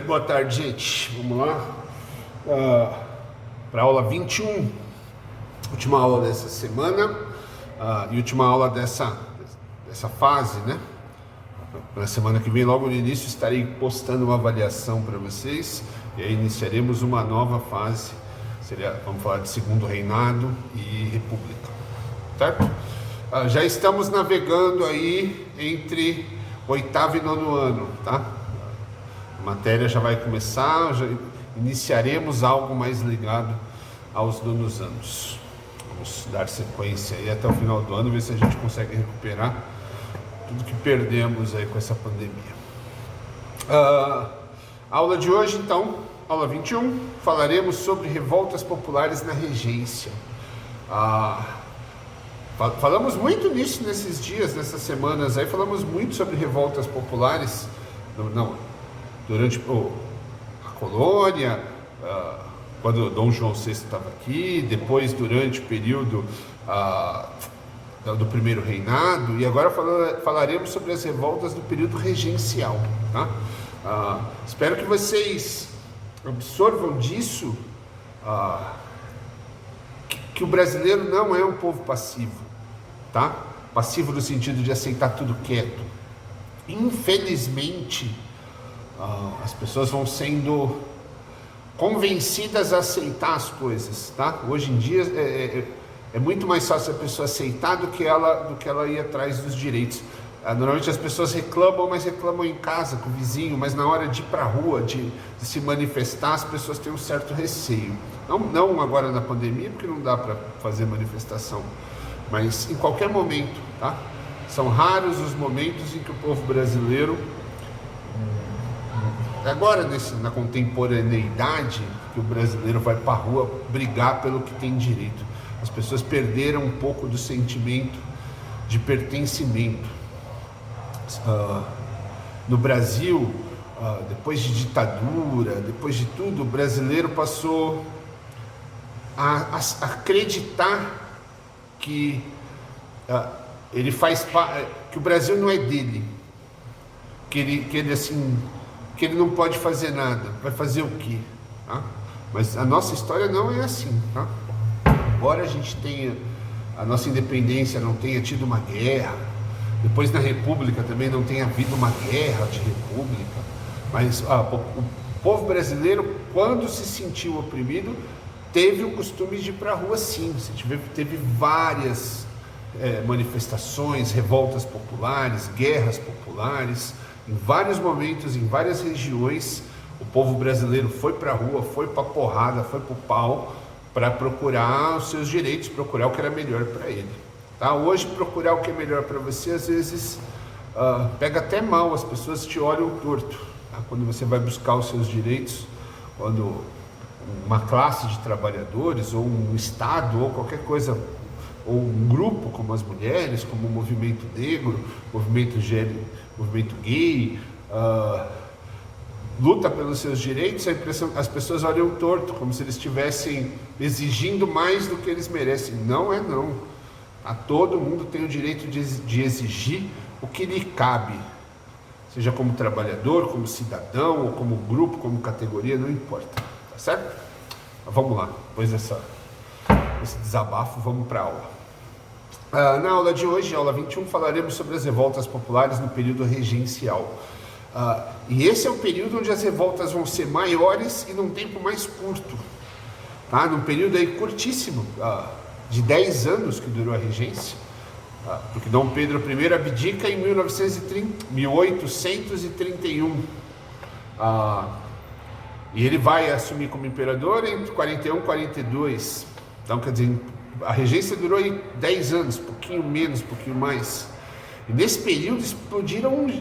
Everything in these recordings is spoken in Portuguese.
Boa tarde, gente. Vamos lá para a aula 21, última aula dessa semana e última aula dessa fase, né? Na semana que vem, logo no início, estarei postando uma avaliação para vocês e aí iniciaremos uma nova fase. Vamos falar de Segundo Reinado e República, certo? Já estamos navegando aí entre oitavo e nono ano, tá? A matéria já vai começar, já iniciaremos algo mais ligado aos nonos anos. Vamos dar sequência aí até o final do ano, ver se a gente consegue recuperar tudo que perdemos aí com essa pandemia. Aula de hoje, então, aula 21, falaremos sobre revoltas populares na regência. Falamos muito nisso nesses dias, nessas semanas aí, falamos muito sobre revoltas populares, durante a colônia, quando Dom João VI estava aqui, depois durante o período do primeiro reinado, e agora falaremos sobre as revoltas do período regencial, tá? Espero que vocês absorvam disso que o brasileiro não é um povo passivo, tá? Passivo no sentido de aceitar tudo quieto. Infelizmente, as pessoas vão sendo convencidas a aceitar as coisas, tá? Hoje em dia é muito mais fácil a pessoa aceitar do que ela ir atrás dos direitos. Normalmente as pessoas reclamam, mas reclamam em casa, com o vizinho, mas na hora de ir para a rua, de se manifestar, as pessoas têm um certo receio. Não agora na pandemia, porque não dá para fazer manifestação, mas em qualquer momento, tá? São raros os momentos em que o povo brasileiro, agora na contemporaneidade, que o brasileiro vai para a rua brigar pelo que tem direito. As pessoas perderam um pouco do sentimento de pertencimento. No Brasil, depois de ditadura, depois de tudo, o brasileiro passou a acreditar que ele faz que o Brasil não é dele, que ele não pode fazer nada. Vai fazer o quê? Tá? Mas a nossa história não é assim, tá? Embora a gente tenha a nossa independência, não tenha tido uma guerra, depois na República também não tenha havido uma guerra de República, mas o povo brasileiro, quando se sentiu oprimido, teve o costume de ir para a rua, sim. Teve várias manifestações, revoltas populares, guerras populares. Em vários momentos, em várias regiões, o povo brasileiro foi para a rua, foi para a porrada, foi para o pau, para procurar os seus direitos, procurar o que era melhor para ele. Tá? Hoje, procurar o que é melhor para você, às vezes, pega até mal, as pessoas te olham torto. Tá? Quando você vai buscar os seus direitos, quando uma classe de trabalhadores, ou um Estado, ou qualquer coisa, ou um grupo como as mulheres, como o movimento negro, movimento gay, luta pelos seus direitos, as pessoas olham torto, como se eles estivessem exigindo mais do que eles merecem. Não é não. Todo mundo tem o direito de exigir o que lhe cabe, seja como trabalhador, como cidadão, ou como grupo, como categoria, não importa, tá certo? Mas vamos lá, depois desse desabafo, vamos para a aula. Na aula de hoje, aula 21, falaremos sobre as revoltas populares no período regencial. E esse é o período onde as revoltas vão ser maiores e num tempo mais curto, tá? Num período aí curtíssimo, de 10 anos que durou a regência, porque Dom Pedro I abdica em 1831, e ele vai assumir como imperador entre 41 e 42, então quer dizer, a regência durou aí 10 anos, pouquinho menos, pouquinho mais, e nesse período explodiram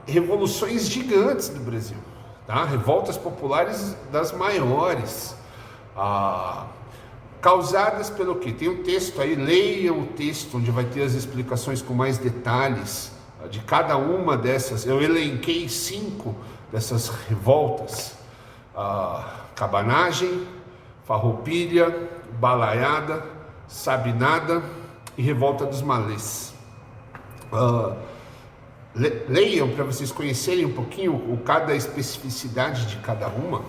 revoluções gigantes no Brasil, tá? Revoltas populares das maiores, causadas pelo quê? Tem um texto aí, leiam o texto, onde vai ter as explicações com mais detalhes de cada uma dessas. Eu elenquei 5 dessas revoltas: cabanagem, farroupilha, balaiada, sabinada e revolta dos malês. leiam para vocês conhecerem um pouquinho cada especificidade de cada uma.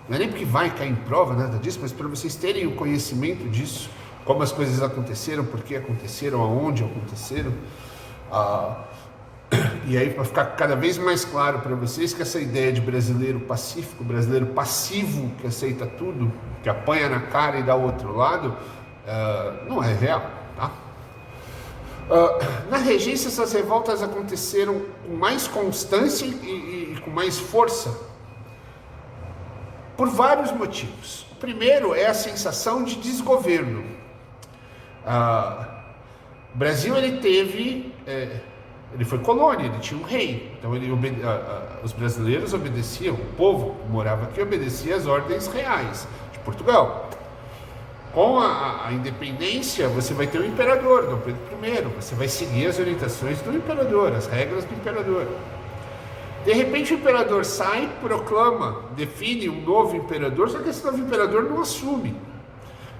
Não é nem porque vai cair em prova, nada disso, mas para vocês terem o conhecimento disso, como as coisas aconteceram, por que aconteceram, aonde aconteceram. E aí, para ficar cada vez mais claro para vocês que essa ideia de brasileiro pacífico, brasileiro passivo, que aceita tudo, que apanha na cara e dá o outro lado, não é real, tá? Na regência, essas revoltas aconteceram com mais constância e com mais força, por vários motivos. O primeiro é a sensação de desgoverno. O Brasil, ele foi colônia, ele tinha um rei, então os brasileiros obedeciam, o povo que morava aqui obedecia às ordens reais de Portugal. Com a independência, você vai ter o imperador, Dom Pedro I, você vai seguir as orientações do imperador, as regras do imperador. De repente o imperador sai, proclama, define um novo imperador, só que esse novo imperador não assume.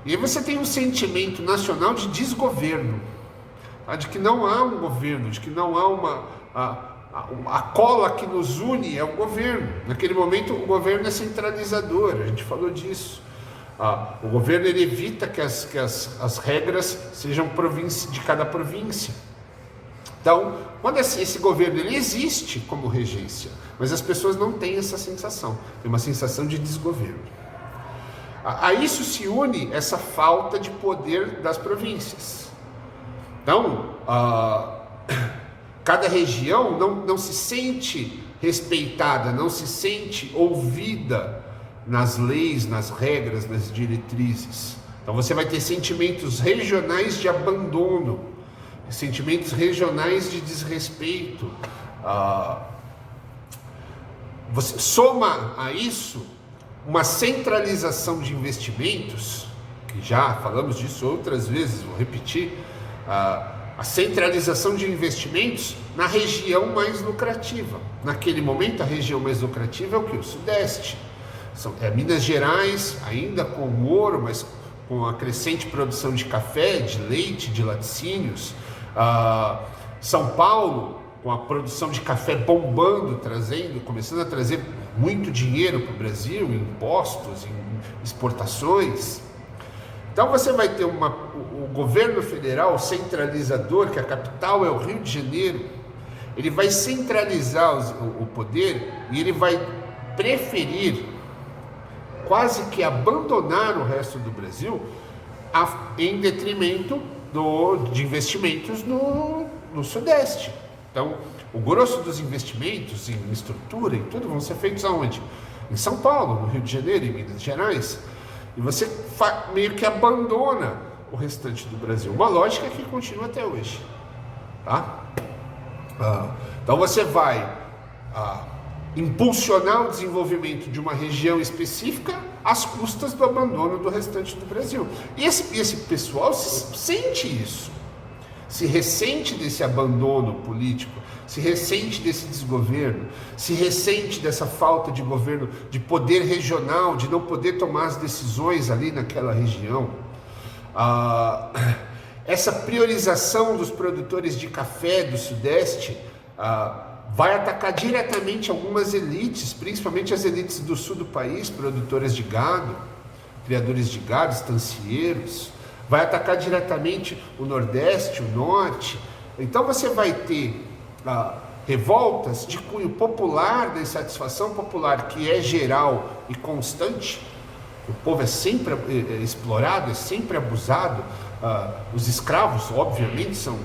E aí você tem um sentimento nacional de desgoverno, tá? De que não há um governo, de que não há a cola que nos une é o governo. Naquele momento o governo é centralizador, a gente falou disso. O governo ele evita que as regras sejam de cada província. Então, quando esse governo ele existe como regência, mas as pessoas não têm essa sensação, tem uma sensação de desgoverno. A isso se une essa falta de poder das províncias. Então, cada região não se sente respeitada, não se sente ouvida nas leis, nas regras, nas diretrizes. Então você vai ter sentimentos regionais de abandono, sentimentos regionais de desrespeito. Você soma a isso uma centralização de investimentos, que já falamos disso outras vezes, vou repetir, a centralização de investimentos na região mais lucrativa. Naquele momento a região mais lucrativa é o que? O Sudeste. Minas Gerais, ainda com ouro, mas com a crescente produção de café, de leite, de laticínios. São Paulo, com a produção de café bombando, começando a trazer muito dinheiro para o Brasil, em impostos, em exportações. Então você vai ter o governo federal centralizador, que a capital é o Rio de Janeiro, ele vai centralizar o poder e ele vai preferir quase que abandonar o resto do Brasil em detrimento de investimentos no Sudeste. Então, o grosso dos investimentos em estrutura e tudo vão ser feitos aonde? Em São Paulo, no Rio de Janeiro, em Minas Gerais. E você meio que abandona o restante do Brasil. Uma lógica que continua até hoje. Tá? Então você vai impulsionar o desenvolvimento de uma região específica às custas do abandono do restante do Brasil. E esse pessoal sente isso, se ressente desse abandono político, se ressente desse desgoverno, se ressente dessa falta de governo, de poder regional, de não poder tomar as decisões ali naquela região. Essa priorização dos produtores de café do Sudeste vai atacar diretamente algumas elites, principalmente as elites do sul do país, produtoras de gado, criadores de gado, estancieiros. Vai atacar diretamente o Nordeste, o Norte. Então você vai ter revoltas de cunho popular, da insatisfação popular, que é geral e constante. O povo é sempre explorado, é sempre abusado. Os escravos, obviamente, são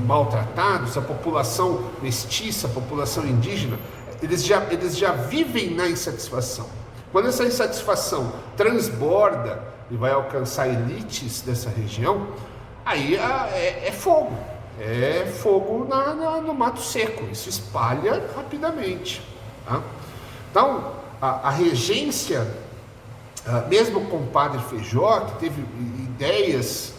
maltratados. A população mestiça, a população indígena, eles já vivem na insatisfação. Quando essa insatisfação transborda e vai alcançar elites dessa região, aí é fogo. É fogo no mato seco. Isso espalha rapidamente. Tá? Então, a regência, mesmo com o padre Feijó, que teve ideias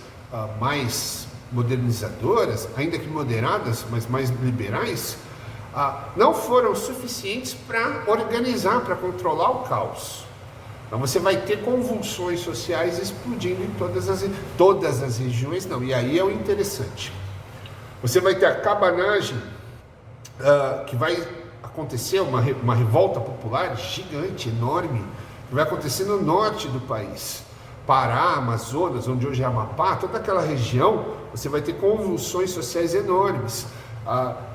mais modernizadoras, ainda que moderadas, mas mais liberais, não foram suficientes para organizar, para controlar o caos. Então você vai ter convulsões sociais explodindo em todas as regiões, não. E aí é o interessante. Você vai ter a cabanagem que vai acontecer uma revolta popular gigante, enorme, que vai acontecer no norte do país. Pará, Amazonas, onde hoje é Amapá, toda aquela região, você vai ter convulsões sociais enormes.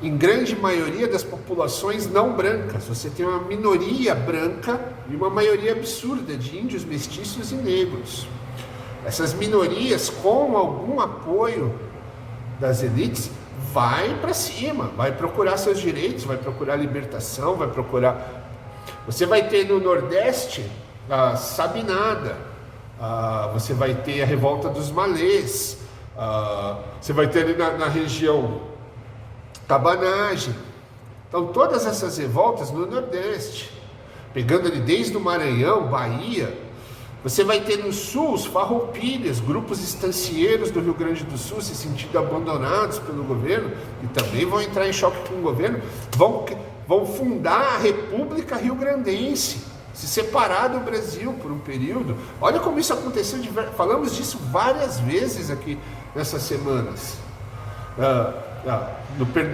Em grande maioria das populações não brancas, você tem uma minoria branca e uma maioria absurda de índios, mestiços e negros. Essas minorias, com algum apoio das elites, vai para cima, vai procurar seus direitos, vai procurar libertação, vai procurar... Você vai ter no Nordeste a Sabinada, você vai ter a revolta dos Malês, você vai ter ali na região Cabanagem. Então todas essas revoltas no Nordeste, pegando ali desde o Maranhão, Bahia. Você vai ter no Sul os farroupilhas, grupos estancieiros do Rio Grande do Sul se sentindo abandonados pelo governo, e também vão entrar em choque com o governo, vão fundar a República Rio-Grandense, se separar do Brasil por um período. Olha como isso aconteceu, falamos disso várias vezes aqui nessas semanas.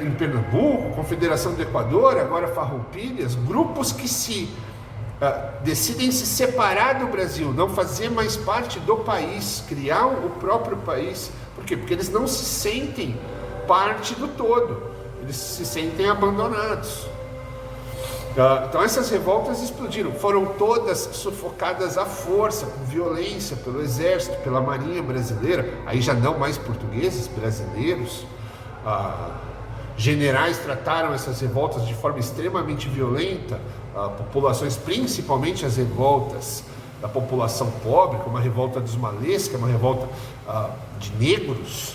Em Pernambuco, Confederação do Equador, agora farroupilhas, grupos que decidem se separar do Brasil, não fazer mais parte do país, criar o próprio país. Por quê? Porque eles não se sentem parte do todo, eles se sentem abandonados. Então essas revoltas explodiram, foram todas sufocadas à força, com violência, pelo exército, pela marinha brasileira, aí já não mais portugueses, brasileiros. Generais trataram essas revoltas de forma extremamente violenta, populações, principalmente as revoltas da população pobre, como a revolta dos Malês, que é uma revolta de negros,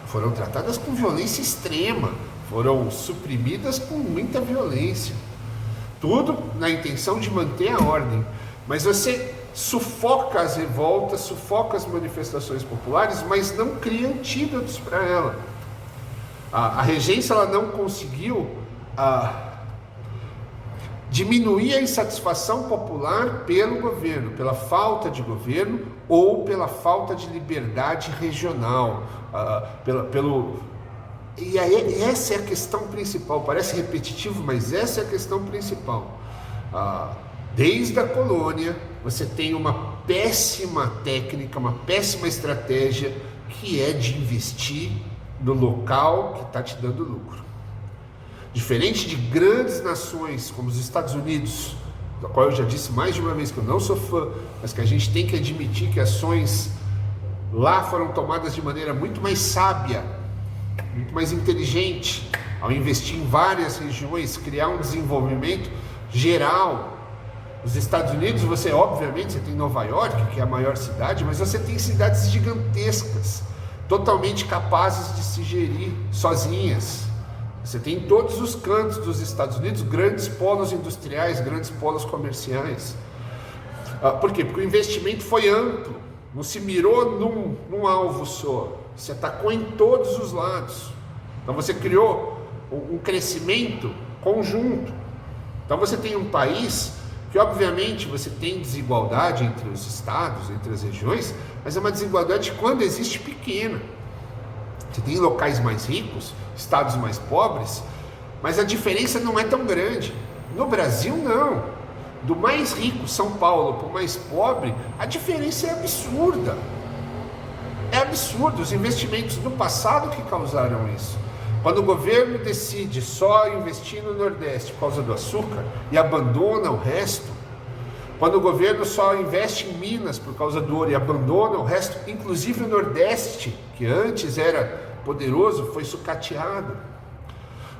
foram tratadas com violência extrema, foram suprimidas com muita violência, tudo na intenção de manter a ordem. Mas você sufoca as revoltas, sufoca as manifestações populares, mas não cria antídotos para ela. A regência ela não conseguiu diminuir a insatisfação popular pelo governo, pela falta de governo ou pela falta de liberdade regional, e aí, essa é a questão principal. Parece repetitivo, mas essa é a questão principal. Desde a colônia, você tem uma péssima técnica, uma péssima estratégia, que é de investir no local que está te dando lucro. Diferente de grandes nações como os Estados Unidos, da qual eu já disse mais de uma vez que eu não sou fã, mas que a gente tem que admitir que ações lá foram tomadas de maneira muito mais sábia, muito mais inteligente, ao investir em várias regiões, criar um desenvolvimento geral. Nos Estados Unidos, obviamente, você tem Nova York, que é a maior cidade, mas você tem cidades gigantescas, totalmente capazes de se gerir sozinhas. Você tem em todos os cantos dos Estados Unidos grandes polos industriais, grandes polos comerciais. Por quê? Porque o investimento foi amplo, não se mirou num alvo só, se atacou em todos os lados. Então você criou um crescimento conjunto. Então você tem um país que, obviamente, você tem desigualdade entre os estados, entre as regiões, mas é uma desigualdade, quando existe, pequena. Você tem locais mais ricos, estados mais pobres, mas a diferença não é tão grande. No Brasil, não. Do mais rico, São Paulo, para o mais pobre, a diferença é absurda. É absurdo. Os investimentos do passado que causaram isso. Quando o governo decide só investir no Nordeste por causa do açúcar e abandona o resto, quando o governo só investe em Minas por causa do ouro e abandona o resto, inclusive o Nordeste, que antes era poderoso, foi sucateado.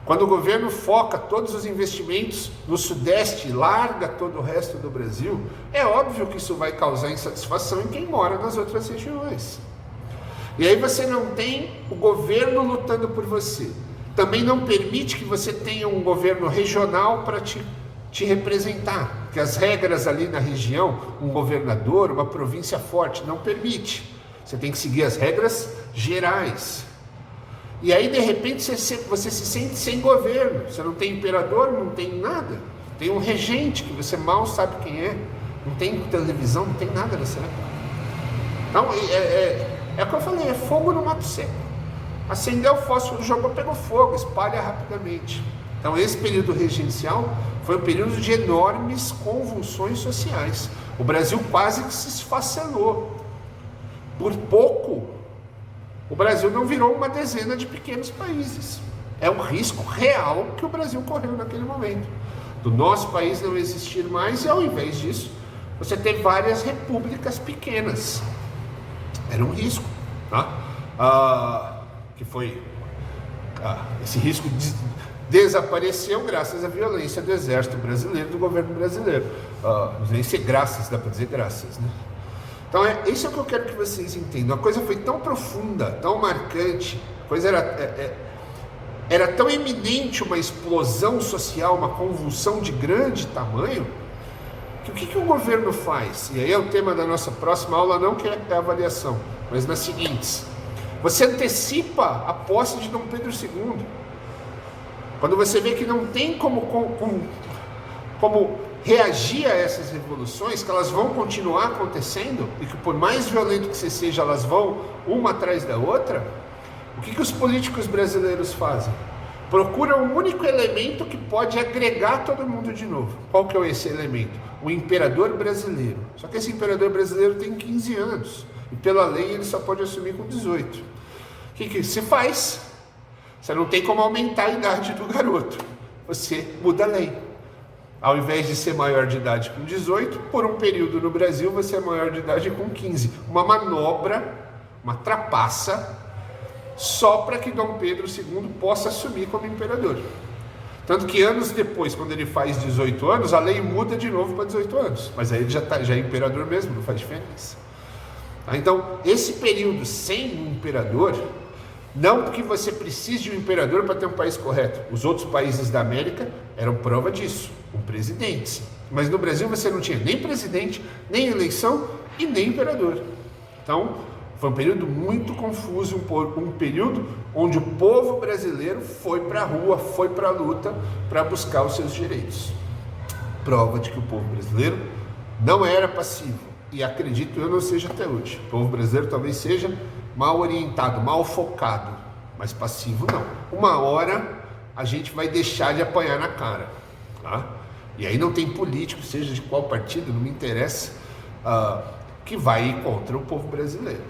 Quando o governo foca todos os investimentos no Sudeste e larga todo o resto do Brasil, é óbvio que isso vai causar insatisfação em quem mora nas outras regiões. E aí você não tem o governo lutando por você. Também não permite que você tenha um governo regional para te representar. Porque as regras ali na região, um governador, uma província forte, não permite. Você tem que seguir as regras gerais. E aí, de repente, você se sente sem governo. Você não tem imperador, não tem nada. Tem um regente que você mal sabe quem é. Não tem televisão, não tem nada nessa época. Então, é o que eu falei, é fogo no mato seco. acendeu o fósforo, jogou, pegou fogo, espalha rapidamente. Então esse período regencial foi um período de enormes convulsões sociais. O Brasil quase que se esfacelou. Por pouco, o Brasil não virou uma dezena de pequenos países. É um risco real que o Brasil correu naquele momento. Do nosso país não existir mais e, ao invés disso, você ter várias repúblicas pequenas. Era um risco, tá? Que foi... esse risco desapareceu graças à violência do exército brasileiro, do governo brasileiro. Não sei se graças, dá para dizer graças, né? Então, isso é o que eu quero que vocês entendam. A coisa foi tão profunda, tão marcante, a coisa era tão eminente, uma explosão social, uma convulsão de grande tamanho, que o que o governo faz? E aí é o tema da nossa próxima aula, não que é a avaliação, mas nas seguintes. Você antecipa a posse de Dom Pedro II. Quando você vê que não tem como reagir a essas revoluções, que elas vão continuar acontecendo, e que por mais violento que você seja, elas vão uma atrás da outra, o que os políticos brasileiros fazem? Procuram um único elemento que pode agregar todo mundo de novo. Qual que é esse elemento? O imperador brasileiro. Só que esse imperador brasileiro tem 15 anos, e pela lei ele só pode assumir com 18. O que se faz? Você não tem como aumentar a idade do garoto. Você muda a lei. Ao invés de ser maior de idade com 18, por um período no Brasil você é maior de idade com 15. Uma manobra, uma trapaça, só para que Dom Pedro II possa assumir como imperador. Tanto que anos depois, quando ele faz 18 anos, a lei muda de novo para 18 anos. Mas aí ele já é imperador mesmo, não faz diferença. Então, esse período sem um imperador, não porque você precise de um imperador para ter um país correto. Os outros países da América eram prova disso, com presidentes. Mas no Brasil você não tinha nem presidente, nem eleição e nem imperador. Então, foi um período muito confuso, um período onde o povo brasileiro foi para a rua, foi para a luta para buscar os seus direitos. Prova de que o povo brasileiro não era passivo. E acredito eu não seja até hoje. O povo brasileiro talvez seja mal orientado, mal focado, mas passivo não. Uma hora a gente vai deixar de apanhar na cara, tá? E aí não tem político, seja de qual partido, não me interessa, que vai ir contra o povo brasileiro.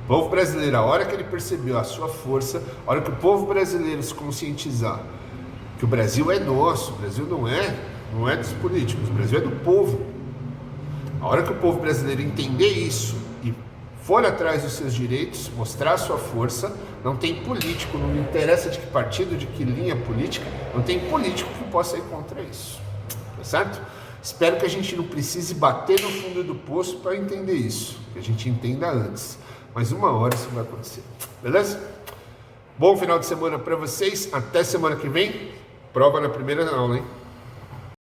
O povo brasileiro, a hora que ele percebeu a sua força, a hora que o povo brasileiro se conscientizar que o Brasil é nosso, o Brasil não é dos políticos, o Brasil é do povo. A hora que o povo brasileiro entender isso e for atrás dos seus direitos, mostrar a sua força, não tem político, não me interessa de que partido, de que linha política, não tem político que possa ir contra isso, tá certo? Espero que a gente não precise bater no fundo do poço para entender isso, que a gente entenda antes, mas uma hora isso vai acontecer, beleza? Bom final de semana para vocês, até semana que vem, prova na primeira aula, hein?